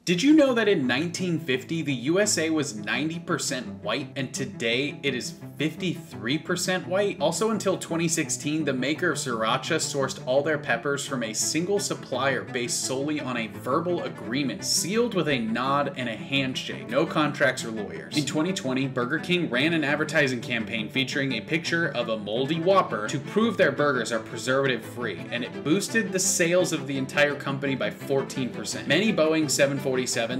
Did you know that in 1950, the USA was 90% white, and today it is 53% white? Also, until 2016, the maker of Sriracha sourced all their peppers from a single supplier based solely on a verbal agreement, sealed with a nod and a handshake. No contracts or lawyers. In 2020, Burger King ran an advertising campaign featuring a picture of a moldy Whopper to prove their burgers are preservative-free, and it boosted the sales of the entire company by 14%. Many Boeing 747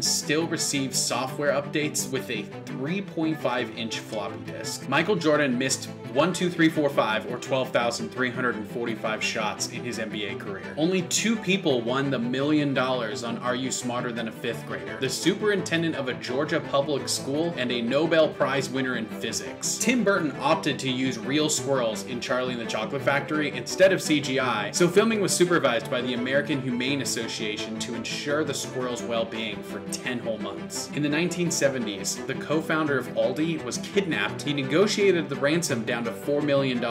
still receive software updates with a 3.5-inch floppy disk. Michael Jordan missed 1, 2, 3, 4, 5 or 12,345 shots in his NBA career. Only 2 people won the $1 million on Are You Smarter Than a Fifth Grader? The superintendent of a Georgia public school and a Nobel Prize winner in physics. Tim Burton opted to use real squirrels in Charlie and the Chocolate Factory instead of CGI, so filming was supervised by the American Humane Association to ensure the squirrels' well-being for 10 whole months. In the 1970s, the co-founder of Aldi was kidnapped. He negotiated the ransom down to $4 million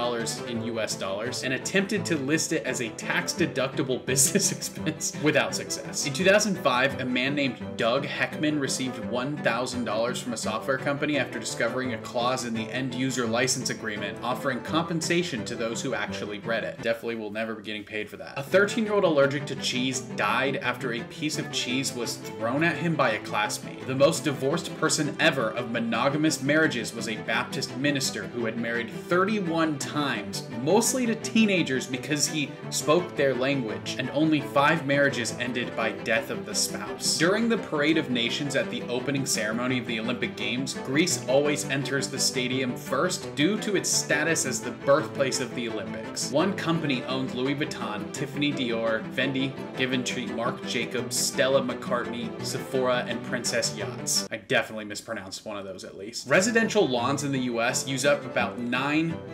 in US dollars and attempted to list it as a tax-deductible business expense without success. In 2005, a man named Doug Heckman received $1,000 from a software company after discovering a clause in the end-user license agreement offering compensation to those who actually read it. Definitely will never be getting paid for that. A 13-year-old allergic to cheese died after a piece of cheese was thrown at him by a classmate. The most divorced person ever of monogamous marriages was a Baptist minister who had married 31 times, mostly to teenagers because he spoke their language, and only 5 marriages ended by death of the spouse. During the Parade of Nations at the opening ceremony of the Olympic Games, Greece always enters the stadium first due to its status as the birthplace of the Olympics. One company owned Louis Vuitton, Tiffany Dior, Fendi, Givenchy, Marc Jacobs, Stella McCartney, Sephora, and Princess Yachts. I definitely mispronounced one of those at least. Residential lawns in the US use up about 9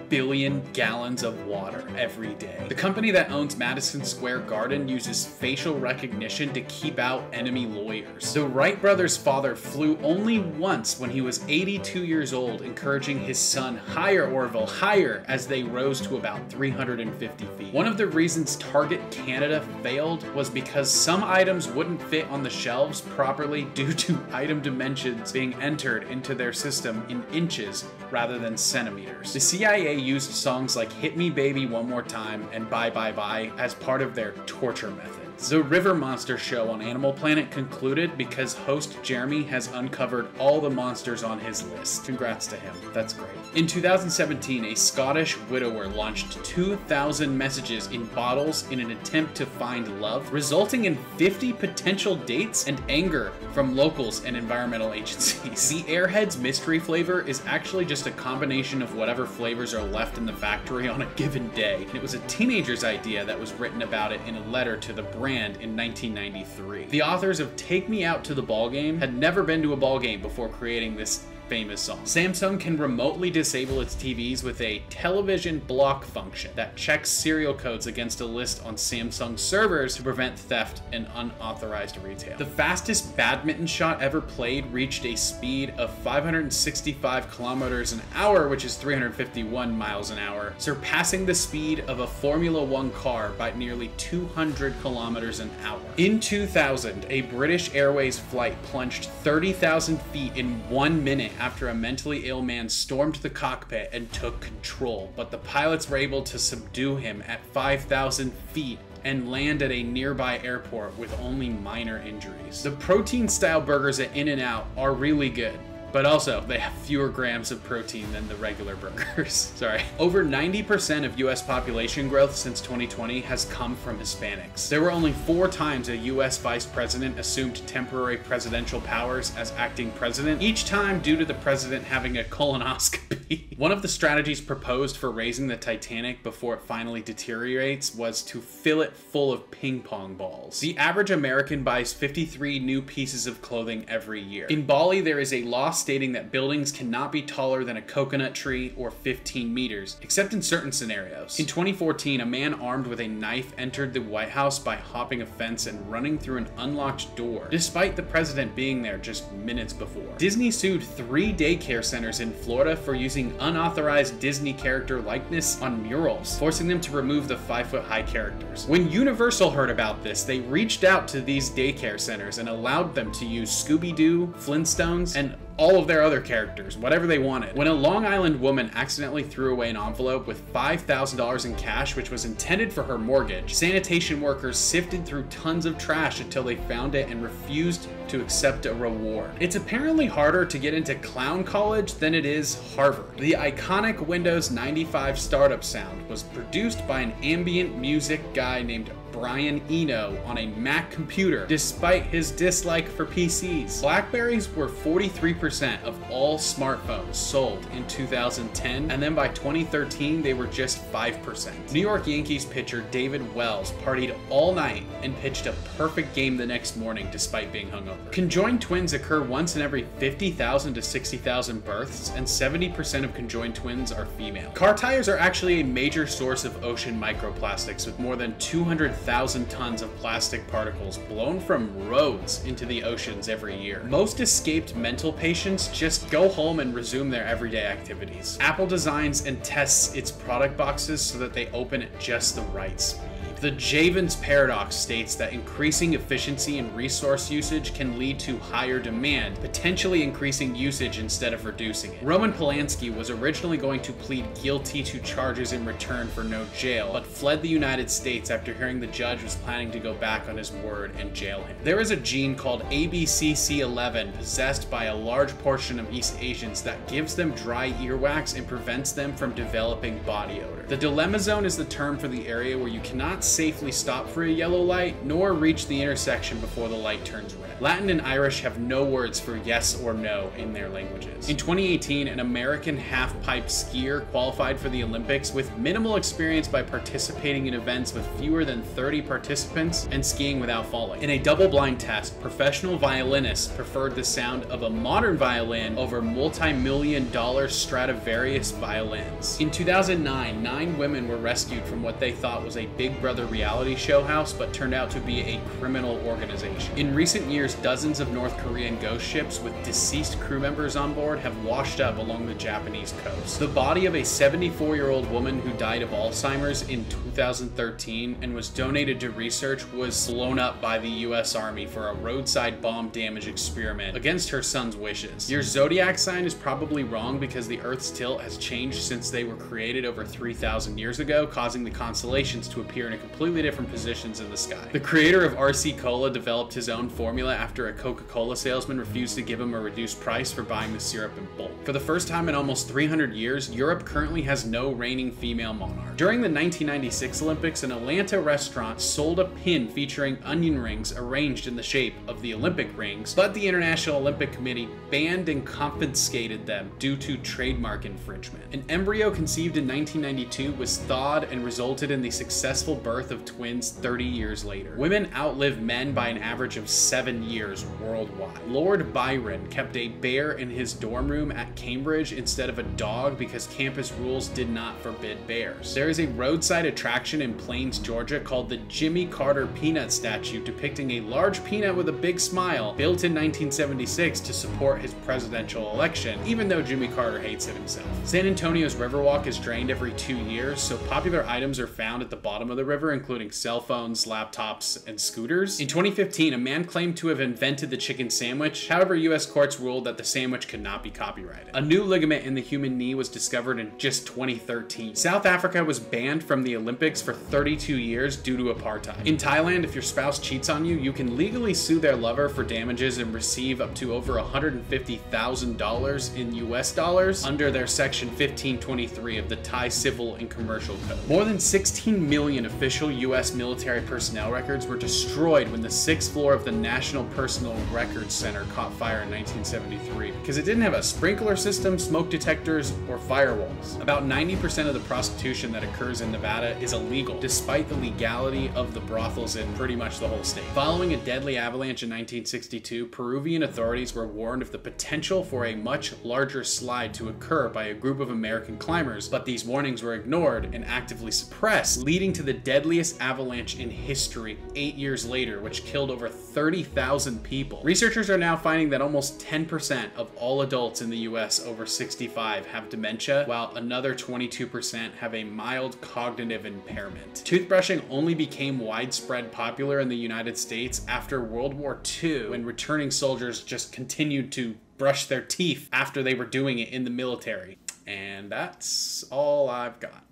billion gallons of water every day. The company that owns Madison Square Garden uses facial recognition to keep out enemy lawyers. The Wright brothers' father flew only once when he was 82 years old, encouraging his son, higher Orville, higher, as they rose to about 350 feet. One of the reasons Target Canada failed was because some items wouldn't fit on the shelves properly due to item dimensions being entered into their system in inches rather than centimeters. The CIA used songs like Hit Me Baby One More Time and Bye Bye Bye as part of their torture method. The River Monster show on Animal Planet concluded because host Jeremy has uncovered all the monsters on his list. Congrats to him. That's great. In 2017, a Scottish widower launched 2,000 messages in bottles in an attempt to find love, resulting in 50 potential dates and anger from locals and environmental agencies. The Airheads mystery flavor is actually just a combination of whatever flavors are left in the factory on a given day. And it was a teenager's idea that was written about it in a letter to the brand in 1993. The authors of Take Me Out to the Ballgame had never been to a ballgame before creating this famous song. Samsung can remotely disable its TVs with a television block function that checks serial codes against a list on Samsung servers to prevent theft and unauthorized retail. The fastest badminton shot ever played reached a speed of 565 kilometers an hour, which is 351 miles an hour, surpassing the speed of a Formula One car by nearly 200 kilometers an hour. In 2000, a British Airways flight plunged 30,000 feet in 1 minute after a mentally ill man stormed the cockpit and took control, but the pilots were able to subdue him at 5,000 feet and land at a nearby airport with only minor injuries. The protein-style burgers at In-N-Out are really good, but also they have fewer grams of protein than the regular burgers. Sorry. Over 90% of US population growth since 2020 has come from Hispanics. There were only 4 times a US vice president assumed temporary presidential powers as acting president, each time due to the president having a colonoscopy. One of the strategies proposed for raising the Titanic before it finally deteriorates was to fill it full of ping pong balls. The average American buys 53 new pieces of clothing every year. In Bali, there is a lost stating that buildings cannot be taller than a coconut tree or 15 meters, except in certain scenarios. In 2014, a man armed with a knife entered the White House by hopping a fence and running through an unlocked door, despite the president being there just minutes before. Disney sued 3 daycare centers in Florida for using unauthorized Disney character likeness on murals, forcing them to remove the 5-foot-high characters. When Universal heard about this, they reached out to these daycare centers and allowed them to use Scooby-Doo, Flintstones, and all of their other characters, whatever they wanted. When a Long Island woman accidentally threw away an envelope with $5,000 in cash, which was intended for her mortgage, sanitation workers sifted through tons of trash until they found it and refused to accept a reward. It's apparently harder to get into clown college than it is Harvard. The iconic Windows 95 startup sound was produced by an ambient music guy named Brian Eno on a Mac computer, despite his dislike for PCs. BlackBerries were 43% of all smartphones sold in 2010, and then by 2013, they were just 5%. New York Yankees pitcher David Wells partied all night and pitched a perfect game the next morning despite being hungover. Conjoined twins occur once in every 50,000 to 60,000 births, and 70% of conjoined twins are female. Car tires are actually a major source of ocean microplastics, with more than 200,000 tons of plastic particles blown from roads into the oceans every year. Most escaped mental patients just go home and resume their everyday activities. Apple designs and tests its product boxes so that they open at just the right speed. The Jevons paradox states that increasing efficiency and resource usage can lead to higher demand, potentially increasing usage instead of reducing it. Roman Polanski was originally going to plead guilty to charges in return for no jail, but fled the United States after hearing the judge was planning to go back on his word and jail him. There is a gene called ABCC11 possessed by a large portion of East Asians that gives them dry earwax and prevents them from developing body odor. The dilemma zone is the term for the area where you cannot safely stop for a yellow light, nor reach the intersection before the light turns red. Latin and Irish have no words for yes or no in their languages. In 2018, an American half-pipe skier qualified for the Olympics with minimal experience by participating in events with fewer than 30 participants and skiing without falling. In a double-blind test, professional violinists preferred the sound of a modern violin over multi-million-dollar Stradivarius violins. In 2009, 9 women were rescued from what they thought was a Big Brother reality show house, but turned out to be a criminal organization. In recent years, dozens of North Korean ghost ships with deceased crew members on board have washed up along the Japanese coast. The body of a 74-year-old woman who died of Alzheimer's in 2013 and was donated to research was blown up by the US Army for a roadside bomb damage experiment against her son's wishes. Your zodiac sign is probably wrong because the Earth's tilt has changed since they were created over 3,000 years ago, causing the constellations to appear in a completely different positions in the sky. The creator of RC Cola developed his own formula after a Coca-Cola salesman refused to give him a reduced price for buying the syrup in bulk. For the first time in almost 300 years, Europe currently has no reigning female monarch. During the 1996 Olympics, an Atlanta restaurant sold a pin featuring onion rings arranged in the shape of the Olympic rings, but the International Olympic Committee banned and confiscated them due to trademark infringement. An embryo conceived in 1992 was thawed and resulted in the successful birth of twins 30 years later. Women outlive men by an average of 7 years worldwide. Lord Byron kept a bear in his dorm room at Cambridge instead of a dog because campus rules did not forbid bears. There is a roadside attraction in Plains, Georgia called the Jimmy Carter Peanut statue depicting a large peanut with a big smile built in 1976 to support his presidential election, even though Jimmy Carter hates it himself. San Antonio's Riverwalk is drained every 2 years, so popular items are found at the bottom of the river, including cell phones, laptops, and scooters. In 2015, a man claimed to have invented the chicken sandwich. However, US courts ruled that the sandwich could not be copyrighted. A new ligament in the human knee was discovered in just 2013. South Africa was banned from the Olympics for 32 years due to apartheid. In Thailand, if your spouse cheats on you, you can legally sue their lover for damages and receive up to over $150,000 in US dollars under their section 1523 of the Thai Civil and Commercial Code. More than 16 million official official U.S. military personnel records were destroyed when the 6th floor of the National Personnel Records Center caught fire in 1973 because it didn't have a sprinkler system, smoke detectors, or firewalls. About 90% of the prostitution that occurs in Nevada is illegal, despite the legality of the brothels in pretty much the whole state. Following a deadly avalanche in 1962, Peruvian authorities were warned of the potential for a much larger slide to occur by a group of American climbers, but these warnings were ignored and actively suppressed, leading to the deadliest avalanche in history 8 years later, which killed over 30,000 people. Researchers are now finding that almost 10% of all adults in the US over 65 have dementia, while another 22% have a mild cognitive impairment. Toothbrushing only became widespread popular in the United States after World War II, when returning soldiers just continued to brush their teeth after they were doing it in the military. And that's all I've got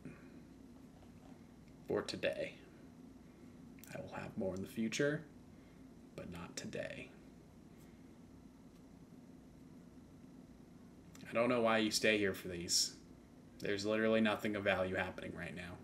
for today. I will have more in the future, but not today. I don't know why you stay here for these. There's literally nothing of value happening right now.